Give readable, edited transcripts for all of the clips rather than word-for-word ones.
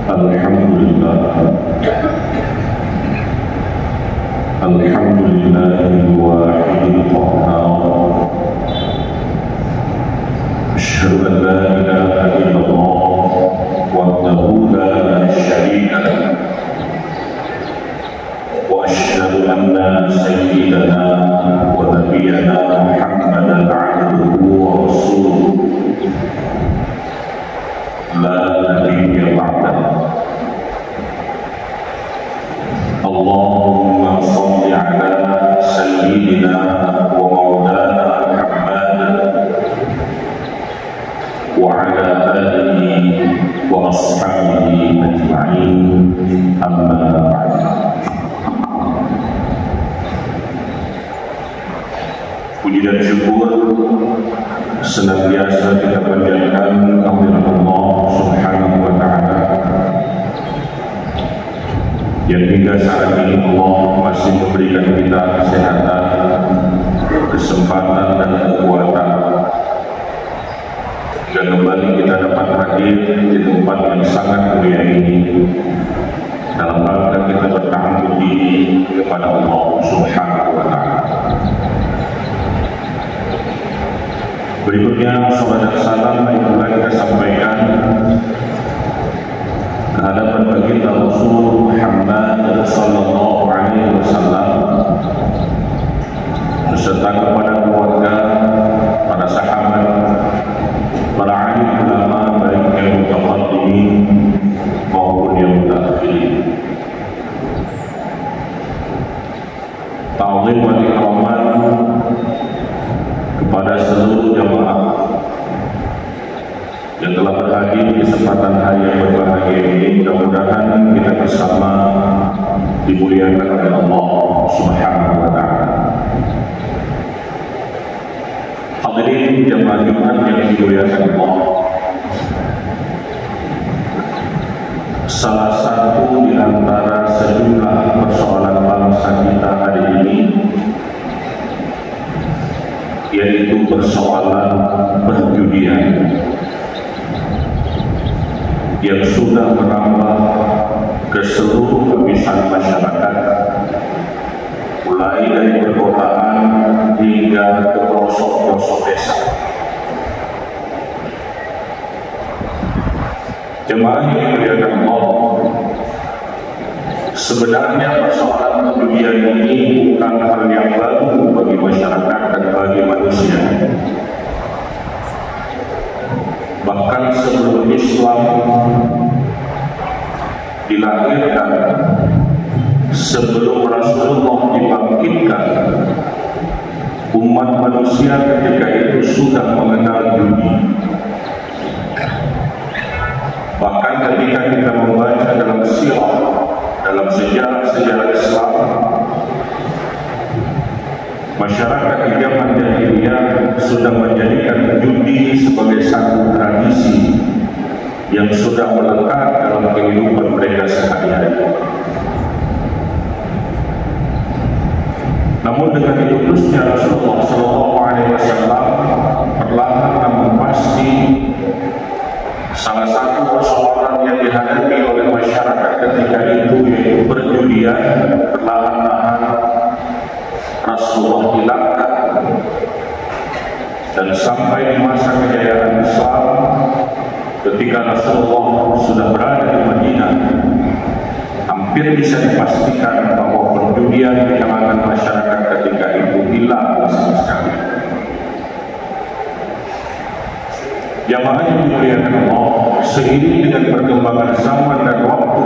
Alhamdulillah, Alhamdulillahil wahidil qahhar. Asyhadu an la ilaha illallah wahdahu la syarika lahu wa asyhadu anna sayyidana wa nabiyyana Muhammadan abduhu wa rasuluh la nabiyya ba'dahu. Allahumma shalli ala sayyidina wa maulana Muhammad wa ala alihi wa ashabihi ajma'in, amma ba'd. Puji dan syukur senantiasa kita panjatkan kehadirat Allah Subhanahu wa ta'ala yang hingga saat ini Allah masih memberikan kita kesehatan, kesempatan dan kekuatan, dan kembali kita dapat hadir di tempat yang sangat mulia ini dalam rangka kita bertahun diri kepada Allah Subhanahu wa ta'ala. Berikutnya salat dan salam yang telah kita sampaikan kehadapan baginda Rasul Muhammad sallallahu alaihi wasallam beserta kepada keluarga, para sahabat, para alim ulama baik yang mutaqaddimin maupun yang mutaakhirin. Ta'zim wa ikraman kepada seluruh jamaah yang telah berhadir di kesempatan hari yang berbahagia ini. Mudah-mudahan kita bersama dimuliakan oleh Allah Subhanahu wa ta'ala. Hadirin jamaah Jumat yang dimuliakan Allah, salah satu di antara sejumlah persoalan bangsa kita hari ini yaitu persoalan perjudian yang sudah merambah ke seluruh lapisan masyarakat, mulai dari perkotaan hingga ke pelosok-pelosok desa. Jemaah yang dimuliakan Allah, sebenarnya persoalan perjudian ini bukan hal yang baru bagi masyarakat dan bagi manusia. Bahkan sebelum Islam dilahirkan, sebelum Rasulullah dibangkitkan, umat manusia ketika itu sudah mengenal judi. Bahkan ketika kita membaca dalam sirah, dalam sejarah-sejarah Islam, masyarakat di zaman jahiliyah sudah menjadikan judi sebagai satu tradisi yang sudah melekat dalam kehidupan mereka sehari-hari. Namun dengan diutusnya Rasulullah SAW perlahan namun pasti salah satu persoalan yang dihadapi oleh masyarakat ketika itu yaitu perjudian perlahan-lahan Rasulullah hilangkan, dan sampai di masa kejayaan Islam ketika Rasulullah sudah berada di Madinah, hampir bisa dipastikan bahwa perjudian di kalangan masyarakat ketika itu hilang sama sekali. Jamaah yang dimuliakan Allah, seiring dengan perkembangan zaman dan waktu,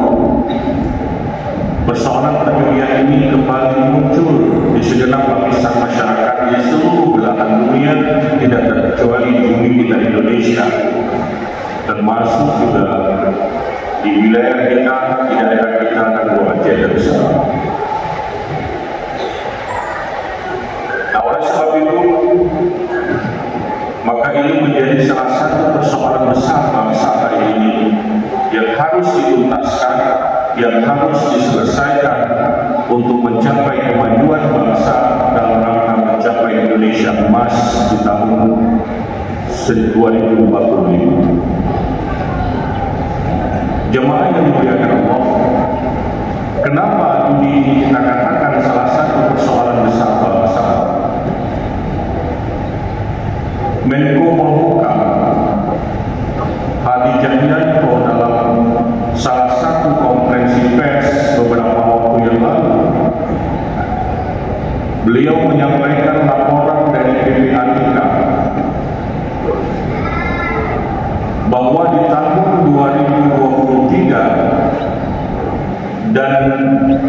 persoalan perjudian ini kembali muncul di segenap lapisan masyarakat di seluruh belahan dunia, tidak terkecuali di bumi kita Indonesia, termasuk juga di wilayah kita, di daerah kita dan luar Aceh Darussalam. Nah, oleh sebab itu, maka ini menjadi salah satu persoalan besar bangsa hari ini yang harus dituntaskan, yang harus diselesaikan untuk mencapai kemajuan bangsa dalam rangka mencapai Indonesia emas di tahun 2045. Jemaah yang dimuliakan Allah, kenapa judi ini kita katakan salah satu persoalan besar bangsa? Menko Polhukam Hadi Cahyanto dalam salah satu konferensi pers beberapa waktu yang lalu, beliau menyampaikan laporan dari PPATK bahwa di tahun 2023 dan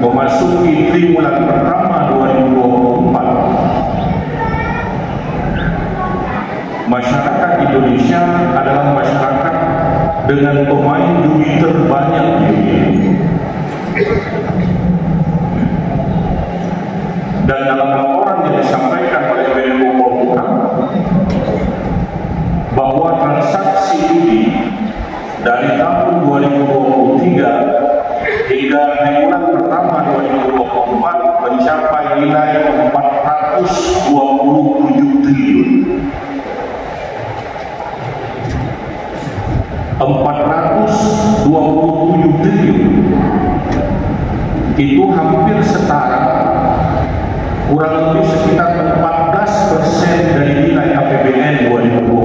memasuki triwulan pertama 2024, masyarakat Indonesia adalah masyarakat dengan pemain judi terbanyak di dunia. Dan dalam laporan yang disampaikan oleh Menko Polhukam bahwa transaksi judi dari tahun 2023 hingga triwulan pertama 2024 mencapai nilai 427 triliun. 427 triliun itu hampir setara, kurang lebih sekitar 14% dari nilai APBN 2020.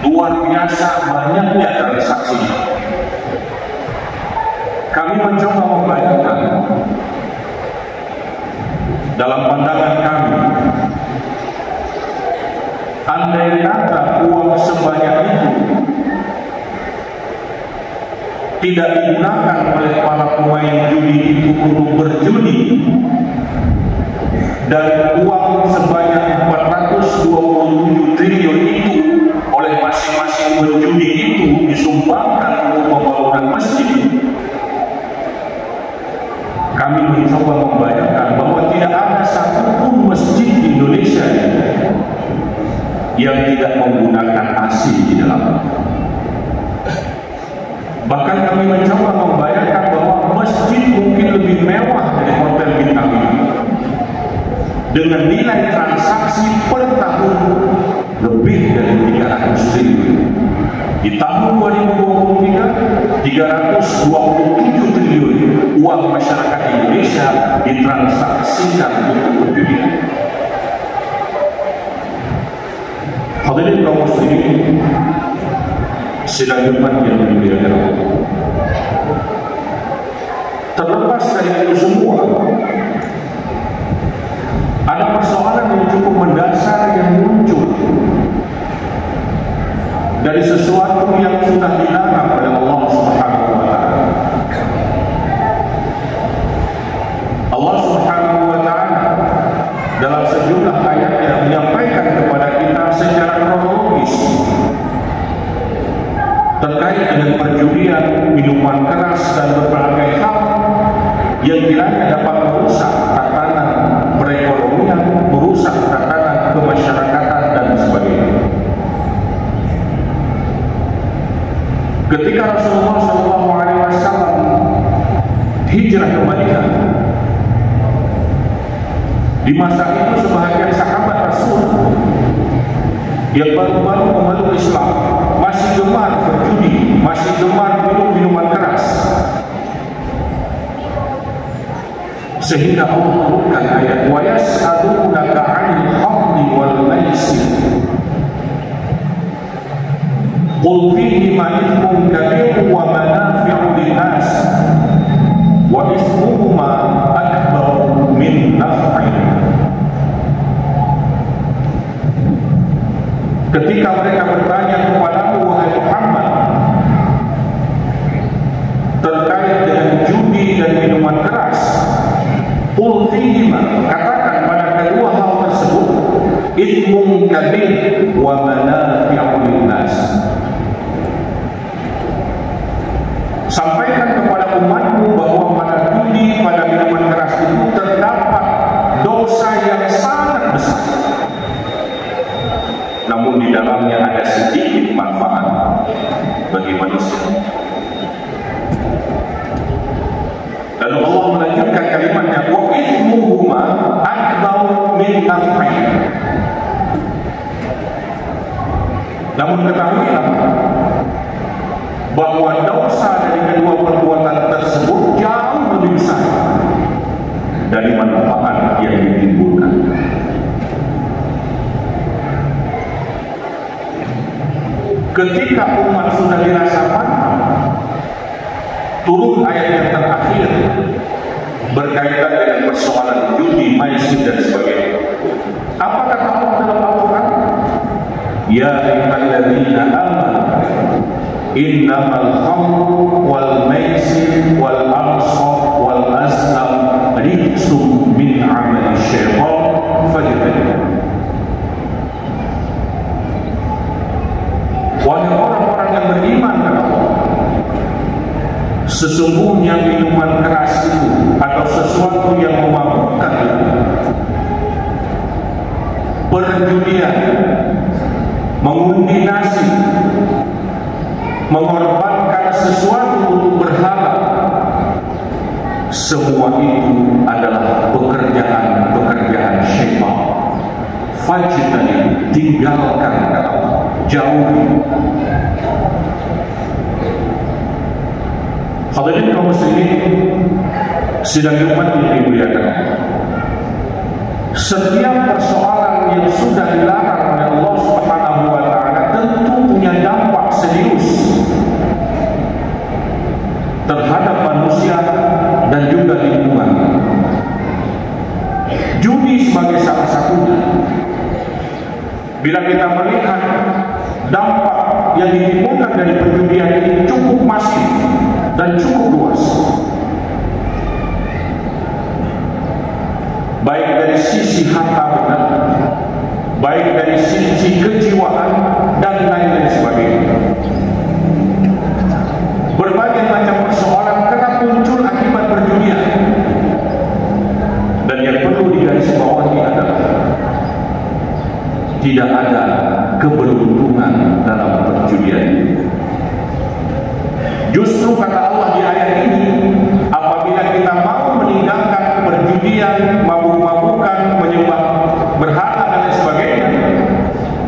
Luar biasa banyaknya transaksi. Kami mencoba membayangkan dalam pandangan kami, andai kata uang sebanyak itu tidak digunakan oleh para pemain judi itu untuk berjudi, dan uang sebanyak 427 triliun itu oleh masing-masing penjudi itu disumbangkan untuk pembangunan masjid, kami mencoba membayangkan bahwa tidak ada satupun masjid di Indonesia yang tidak menggunakan AC di dalam. Bahkan kami mencoba membayangkan bahwa masjid mungkin lebih mewah dari hotel bintang ini, dengan nilai transaksi per tahun lebih dari 300 triliun. Di tahun 2023, 327 triliun uang masyarakat Indonesia ditransaksikan untuk perjudian. Hadirin kaum muslimin sidang Jumat yang dimuliakan Allah, terlepas dari itu semua, ada persoalan yang cukup mendasar yang muncul dari sesuatu yang sudah dilarang oleh Allah Subhanahu wa Ta'ala. Allah Subhanahu wa Ta'ala dalam sejumlah ayatnya menyampaikan kepada kita secara kronologis terkait dengan perjudian, minuman keras, dan berbagai hal yang kiranya dapat merusak tatanan perekonomian, merusak tatanan kemasyarakatan, dan sebagainya. Ketika Rasulullah SAW hijrah ke Madinah, di masa itu sebahagian sahabat Rasul yang baru-baru memeluk Islam masih gemar berjudi, masih gemar minum minuman keras, sehingga Allah turunkan ayat wa yas'alunaka 'anil khamri wal maisir qul fihima ithmun kabir wa manafi'u lin-nas wa ismuhuma akbaru min naf'ihima. Ketika mereka bertanya kepadamu wahai Muhammad terkait dengan judi dan minuman keras, qul fihima, katakan pada kedua hal tersebut, ithmun kabir wa manafi'u lin-nas. Sampaikan kepada umatmu bahwa pada judi, pada minuman keras itu terdapat dosa yang sangat besar, namun di dalamnya ada sedikit manfaat bagi manusia. Lalu Allah melanjutkan kalimatnya, wa ithmuhuma akbaru min naf'ihima. Namun ketahuilah bahwa dosa dari kedua perbuatan tersebut jauh lebih besar dari manfaat yang ditimbulkan. Ketika umat sudah dirasa matang, turun ayat yang terakhir berkaitan dengan persoalan judi, maisir dan sebagainya. Apa kata Allah dalam Al-Quran? Ya ayyuhalladzina amanu innamal khamru wal maisir wal ansab wal azlam rijsum min amali syaitan fajtanibuh. Wahai orang-orang yang beriman, kata Allah, sesungguhnya minuman keras itu atau sesuatu yang memabukkan itu, perjudian, mengundi nasib, mengorbankan sesuatu untuk berhala, semua itu adalah pekerjaan syaitan. Fajtanibuh, tinggalkan, kata Allah, jauhi. Hadirin kaum muslimin sidang Jumat yang dimuliakan, setiap persoalan yang sudah dilarang oleh Allah Subhanahu wa taala tentu punya dampak serius terhadap manusia dan juga lingkungan. Judi sebagai salah satunya. Bila kita melihat dampak yang ditimbulkan dari perjudian ini cukup masif dan cukup luas, baik dari sisi harta benda, baik dari sisi kejiwaan dan lain sebagainya. Berbagai macam persoalan kerap muncul akibat perjudian, dan yang perlu digarisbawahi adalah tidak ada keberuntungan dalam perjudian. Justru kata Allah di ayat ini, apabila kita mau meninggalkan perjudian, mabuk-mabukan, menyembah berhala dan sebagainya,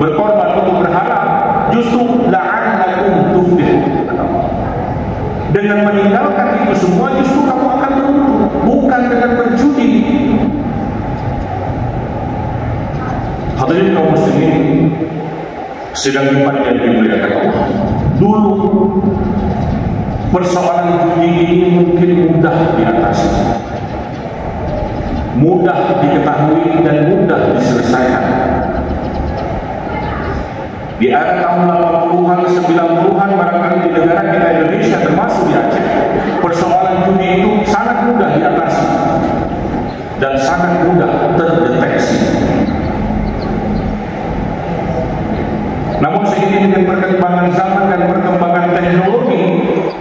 berkorban untuk berhala, justru la'allakum tuflihun. Dengan meninggalkan itu semua, justru kamu akan beruntung, bukan dengan berjudi. Hadirin kaum muslimin sidang Jumat yang dimuliakan Allah, dulu persoalan judi ini mungkin mudah diatasi, mudah diketahui dan mudah diselesaikan. Di era tahun 80-an, 90-an barangkali di negara kita Indonesia termasuk di Aceh, persoalan judi itu sangat mudah diatasi dan sangat mudah terdeteksi. Namun seiring dengan perkembangan zaman dan perkembangan teknologi,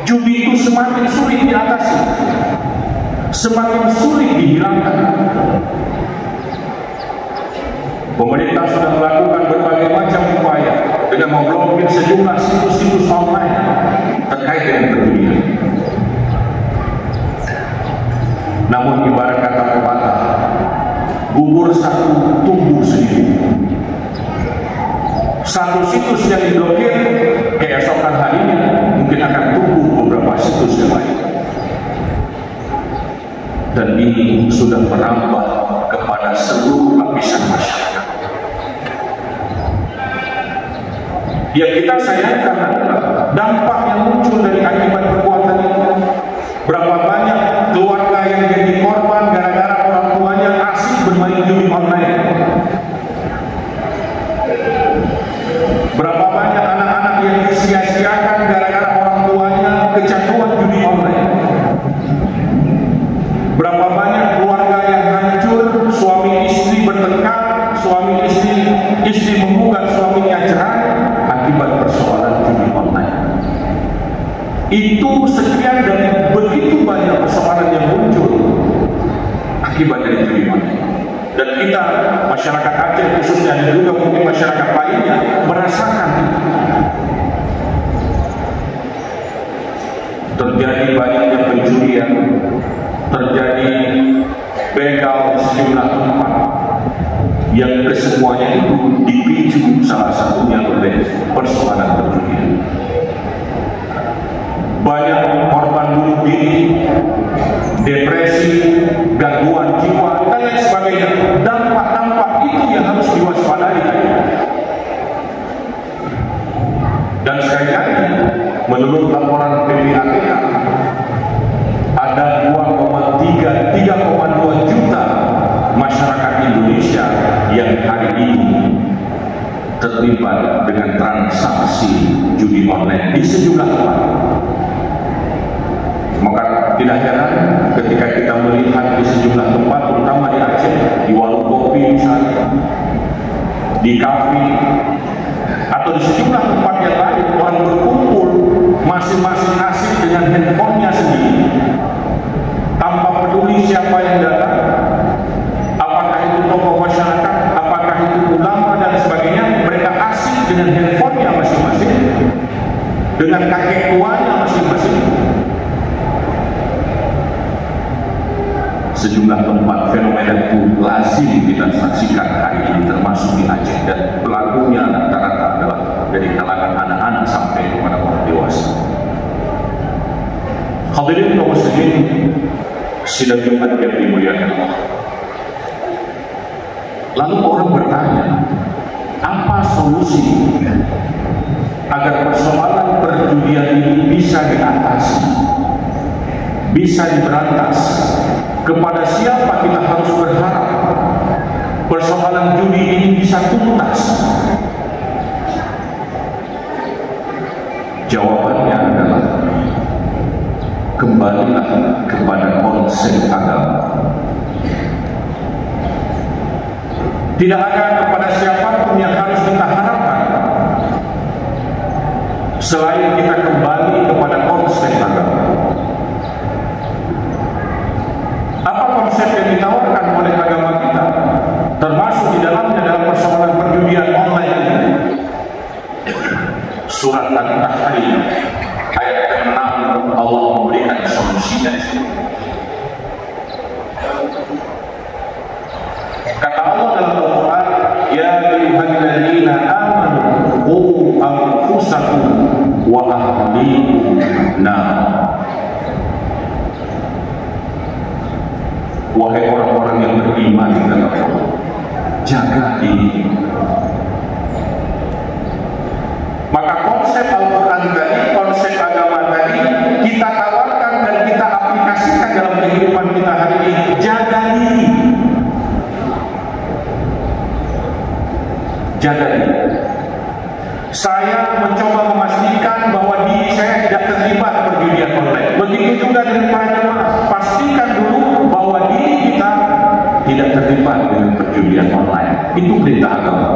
judi itu semakin sulit diatasi, semakin sulit dihilangkan. Pemerintah sudah melakukan berbagai macam upaya dengan memblokir sejumlah situs-situs online terkait dengan perjudian. Namun ibarat kata pepatah, gugur satu tumbuh seribu. Satu situs yang diblokir, keesokan harinya mungkin akan tumbuh beberapa situs yang lain. Dan ini sudah merambah kepada seluruh lapisan masyarakat. Yang kita sayangkan adalah dampak yang muncul dari akibat perbuatan itu. Berapa banyak keluarga yang jadi korban gara-gara orang tuanya asik bermain judi online. Berapa banyak anak-anak yang disia-siakan gara-gara orang tuanya kecanduan judi online. Berapa banyak keluarga yang hancur, suami istri bertengkar, suami istri menggugat suaminya cerai akibat persoalan judi online. Itu sekian dari begitu banyak persoalan yang muncul akibat dari judi online. Dan kita, masyarakat Aceh khususnya, dan juga mungkin masyarakat lainnya merasakan itu. Terjadi banyaknya pencurian, terjadi begal di sejumlah tempat, yang kesemuanya itu dipicu disinggung salah satunya oleh persoalan perjudian. Banyak korban bunuh diri, depresi, gangguan jiwa, dan lain sebagainya. Dampak-dampak itu yang harus diwaspadai. Dan sekali lagi, menurut laporan PPATK, ada 3,2 juta masyarakat Indonesia yang hari ini terlibat dengan transaksi judi online di sejumlah tempat. Maka tidak heran ketika kita melihat di sejumlah tempat, terutama di Aceh, di warung kopi misalnya, di kafe, atau di sejumlah tempat yang lain, orang berkumpul masing-masing asik dengan handphonenya sendiri, tanpa peduli siapa yang datang, apakah itu tokoh masyarakat, apakah itu ulama dan sebagainya. Mereka asik dengan handphonenya masing-masing, dengan kakek tuanya masing-masing. Sejumlah tempat fenomena itu lazim kita saksikan hari ini, termasuk di Aceh, dan pelakunya rata-rata adalah dari kalangan anak-anak sampai kepada orang dewasa. Hadirin kaum muslimin sidang Jumat yang dimuliakan Allah. Lalu orang bertanya, apa solusi agar persoalan perjudian ini bisa diatasi, bisa diberantas? Kepada siapa kita harus berharap persoalan judi ini bisa tuntas? Jawabannya adalah kembalilah kepada konsep agama. Tidak ada kepada siapapun yang harus kita harapkan selain kita kembali kepada konsep agama. Apa konsep yang ditawarkan oleh agama kita, termasuk di dalamnya dalam persoalan perjudian online ini? Surat Al-Tahrim ayat ke-6 Allah memberikan solusinya. Kata Allah dalam Al-Quran, ya ayyuhalladzina amanu qu anfusakum wa ahlikum nar. Wahai orang-orang yang beriman kepada Allah, jaga diri. Maka konsep Al-Quran tadi, konsep agama tadi, kita tawarkan dan kita aplikasikan dalam kehidupan kita hari ini. Jaga diri. Jaga diri. Saya mencoba memastikan bahwa diri saya tidak terlibat perjudian online. Begitu juga dengan para jemaah. Pastikan dulu bahwa diri kita tidak terlibat dengan perjudian online. Itu perintah agama.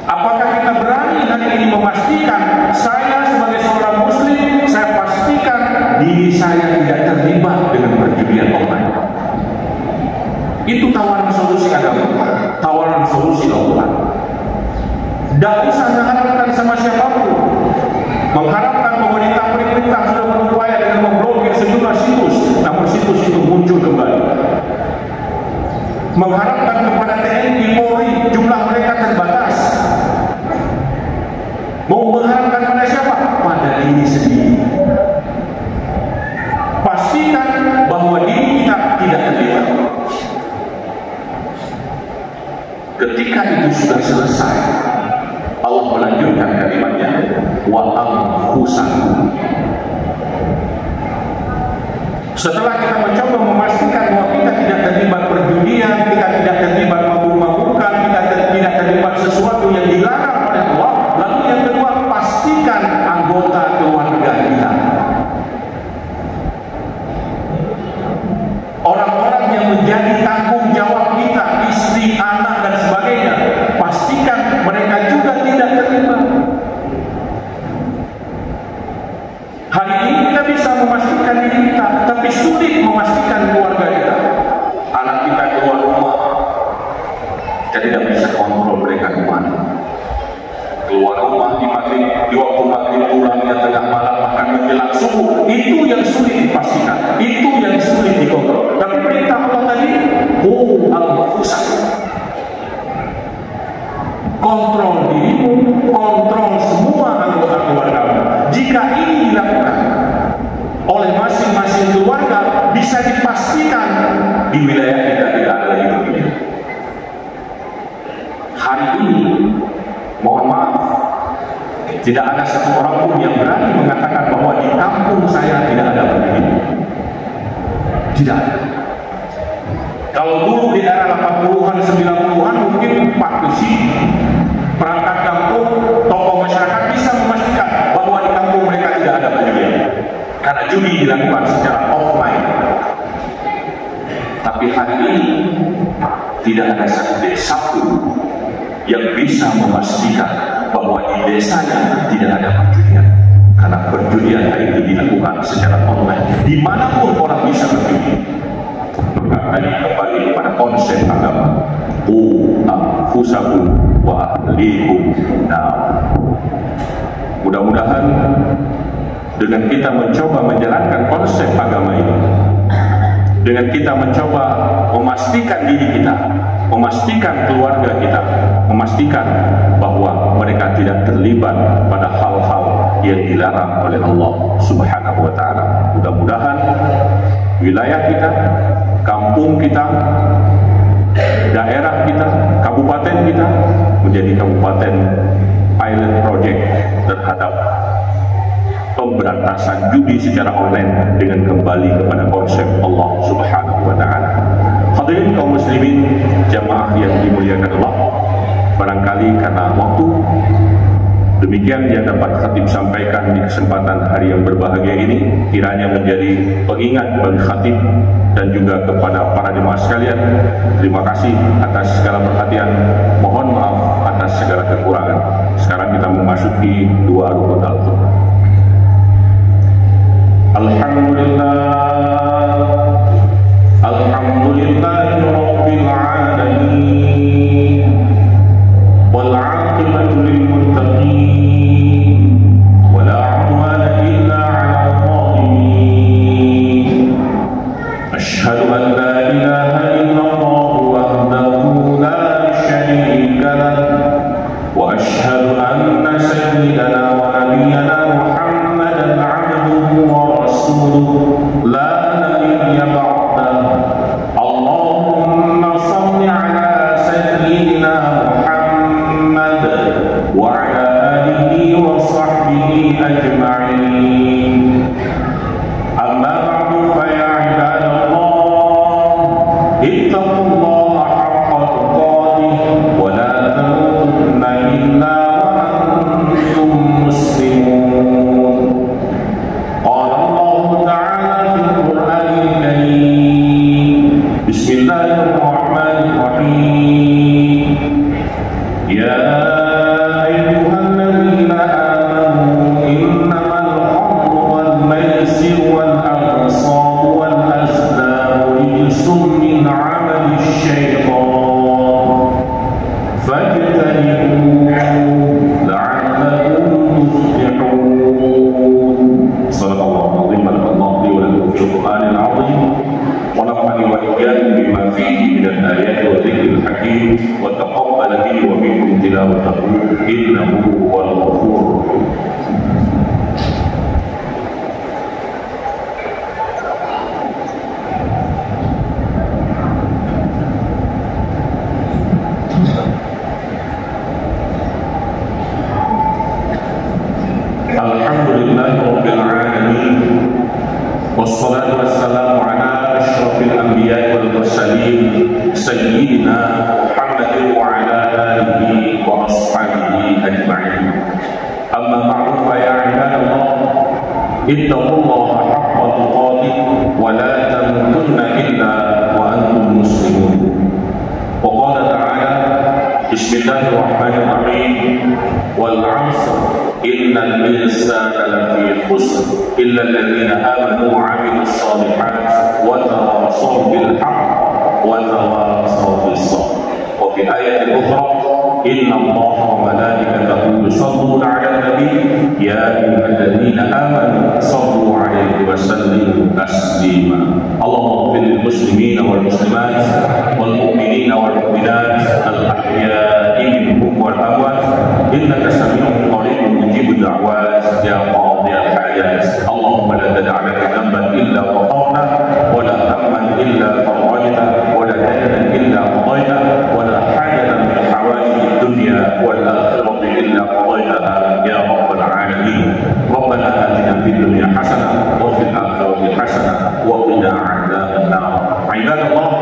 Apakah kita berani hari ini memastikan saya sebagai seorang muslim, saya pastikan diri saya tidak terlibat dengan perjudian online? Itu tawaran solusi agama, tawaran solusi Al-Quran. Tidak usah mengharapkan sama siapapun, mengharapkan pemerintah sudah berupaya dengan memblokir sejumlah situs, namun situs itu muncul kembali. Mengharapkan kepada TNI, Polri, jumlah mereka terbatas. Mau mengharapkan pada siapa? Pada diri sendiri. Pastikan bahwa diri kita tidak terlibat. Ketika itu sudah selesai, Allah melanjutkan kalimatnya, wa anfusakum. Setelah kita mencoba memastikan bahwa kita tidak terlibat perjudian, kita tidak terlibat mabuk-mabukan, kita tidak terlibat sesuatu yang dilarang oleh Allah, lalu yang kedua, pastikan anggota keluarga kita, orang-orang yang menjadi tanggung jawab kita, istri, anak, dan sebagainya, pastikan mereka juga tidak terlibat. Hari ini kita bisa memastikan diri kita, tapi sulit memastikan keluarga kita. Anak kita keluar rumah, kita tidak bisa kontrol mereka kemana. Keluar rumah di waktu maghrib, pulangnya tengah malam, makan menjelang subuh. Itu yang sulit dipastikan, itu yang sulit dikontrol. Tapi perintah Allah tadi, anfusakum. kontrol dirimu, kontrol semua anggota keluargamu. Jika ini dilakukan oleh masing-masing keluarga, bisa dipastikan di wilayah kita tidak ada lagi begini. Hari ini, mohon maaf, tidak ada satu orang pun yang berani mengatakan bahwa di kampung saya tidak ada begini. Tidak. Kalau dulu di era 80-an, 90-an mungkin Pak Kusi, perangkat kampung, tokoh masyarakat bisa memastikan bahwa di kampung mereka tidak ada begini. Karena judi dilakukan secara offline. Tapi hari ini tidak ada satu yang bisa memastikan bahwa di desanya tidak ada perjudian. Karena perjudian hari ini dilakukan secara online. Dimanapun orang bisa berjudi. Maka tadi kembali kepada konsep agama. Anfusakum wa ahlikum nar. Mudah-mudahan dengan kita mencoba menjalankan konsep agama ini, dengan kita mencoba memastikan diri kita, memastikan keluarga kita, memastikan bahwa mereka tidak terlibat pada hal-hal yang dilarang oleh Allah Subhanahu wa ta'ala. Mudah-mudahan wilayah kita, kampung kita, daerah kita, kabupaten kita menjadi kabupaten pilot project terhadap pemberantasan judi secara online dengan kembali kepada konsep Allah Subhanahu wa ta'ala. Hadirin kaum muslimin, jamaah yang dimuliakan Allah, barangkali karena waktu, demikian yang dapat khatib sampaikan di kesempatan hari yang berbahagia ini, kiranya menjadi pengingat bagi khatib dan juga kepada para jemaah sekalian. Terima kasih atas segala perhatian, mohon maaf atas segala kekurangan. Sekarang kita memasuki dua rukun al-khutbah. Alhamdulillah rabbil alamin wal 'aqibatu lil muttaqin wa la 'udwana illa 'alal zalimin. Asyhadu an la ilaha illallah wahdahu la syarika lahu wa asyhadu anna sayyidana wa nabiyyana Muhammadan 'abduhu wa لا نبي بعده. اللهم صل على سيدنا محمد وعلى آله وصحبه أجمعين. أما بعد فيا عباد الله اتقوا الله حق تقاته ولا تموتن إلا وأنتم مسلمون. قال الله تعالى في القرآن الكريم: بسم الله الرحمن الرحيم. يا أيها الذين آمنوا إنما الخمر والميسر والأنصاب والأزلام رجس من عمل الشيطان فاجتنبوه لعلكم تفلحون. صدق الله العظيم. بارك الله لي ولكم في القرآن العظيم ونفعني وإياكم بما فيه من الآيات والذكر الحكيم وتقبل مني ومنكم تلاوته إنه هو الغفور الرحيم. Alhamdulillah rabbil alamin wassalatu wassalamu ala asyrafil anbiya'i wal mursalin sayyidina Muhammadin wa ala alihi wa ashabihi ajma'in. Amma ba'du fa ya ibadallah ittaqullaha haqqa tuqatih wa la tamutunna illa wa antum muslimun. Wa qala ta'ala bismillahirrahmanirrahim wal 'asr innal insana lafi khusr illa alladhina amanu wa 'amilus shalihat wa tawasaw bil haqq wa tawasaw bis sabr. Wa fi ayatin ukhra inna Allaha wa malaikatahu yusalluna 'alan nabi ya ayyuhalladzina amanu sallu 'alaihi wa sallimu taslima. Allahumma ighfir lil muslimina wal muslimat wal mu'minina wal mu'minat al ahya'i minhum wal amwat إنك سميع قريب مجيب الدعوات يا قاضي الحاجات. اللهم لا تدع لنا ذنبا إلا غفرته، ولا هما إلا فرجته، ولا دينا إلا قضيته، ولا حاجة من حوائج الدنيا والآخرة إلا قضيتها يا رب العالمين. ربنا آتنا في الدنيا حسنة وفي الآخرة حسنة وقنا عذاب النار. عباد الله